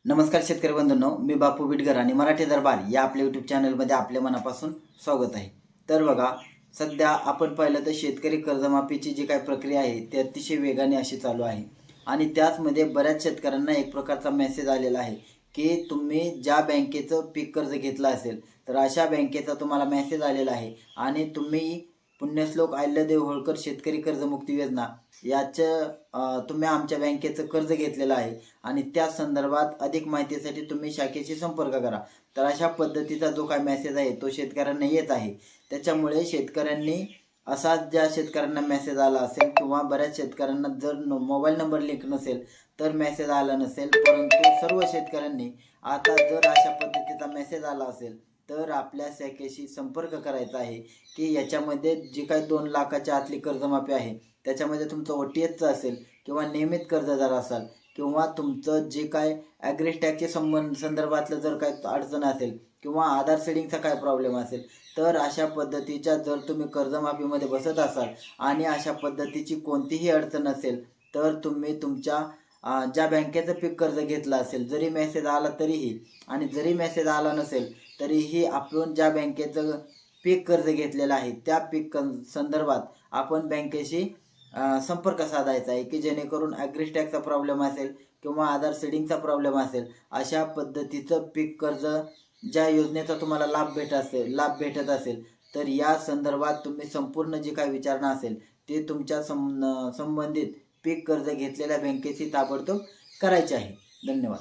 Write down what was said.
नमस्कार शेतकरी बंधूंनो, मी बापू बिडकर आणि मराठी दरबार या आपल्या यूट्यूब चॅनलमध्ये आपल्या मनापासून स्वागत आहे। तर बघा, सध्या आपण पाहिलं तर शेतकरी कर्जमाफीची जी काही प्रक्रिया आहे ती अतिशय वेगाने अशी चालू आहे आणि त्याचमध्ये बऱ्याच शेतकऱ्यांना एक प्रकारचा मेसेज आलेला आहे की तुम्ही ज्या बँकेचं पीक कर्ज घेतलं असेल तर अशा बँकेचा तुम्हाला मेसेज आलेला आहे आणि तुम्ही पुण्यश्लोक अहिल्यादेवी होळकर शेतकरी कर्जमुक्ती योजना तुम्ही आमच्या बँकेचं कर्ज घेतलेलं आहे आणि त्या संदर्भात अधिक माहितीसाठी तुम्ही शाखेशी संपर्क करा। तर अशा पद्धतीचा जो काय मेसेज आहे तो शेतकऱ्यांना येत आहे। त्याच्यामुळे शेतकऱ्यांनी असा ज्या शेतकऱ्यांना मेसेज आला असेल किंवा बऱ्याच शेतकऱ्यांना जर मोबाईल नंबर लिंक नसेल तर मेसेज आला नसेल, परंतु सर्व शेतकऱ्यांनी आता जर अशा पद्धतीचा मेसेज आला असेल तर आपल्या शाखेशी संपर्क करायचा आहे की याच्यामध्ये जी काही 2 लाखाच्या आतली कर्जमाफी आहे त्याच्यामध्ये तुमचं OTS असेल किंवा नियमित कर्जदार असाल किंवा तुमचं जे काय ॲग्री टॅक्सचे संदर्भातलं जर काही अडचण असेल किंवा आधार सीडिंगचा काय प्रॉब्लेम असेल तर अशा पद्धतीच्या जर तुम्ही कर्जमाफीमध्ये बसत असाल आणि अशा पद्धतीची कोणतीही अडचण असेल तर तुम्ही तुमच्या ज्या बँकेचं पीक कर्ज घेतलं असेल, जरी मेसेज आला तरीही आणि जरी मेसेज आला नसेल तरीही आपण ज्या बँकेचं पीक कर्ज घेतलेलं आहे त्या पीक संदर्भात आपण बँकेशी संपर्क साधायचा आहे की जेणेकरून ॲग्री टॅक्सचा प्रॉब्लेम असेल किंवा आधार सीडिंगचा प्रॉब्लेम असेल, अशा पद्धतीचं पीक कर्ज ज्या योजनेचा तुम्हाला लाभ भेटत असेल तर या संदर्भात तुम्ही संपूर्ण जी काही विचारणा असेल ते तुमच्या संबंधित पीक कर्ज घेतलेल्या बँकेशी ताबडतोब करायचे आहे। धन्यवाद।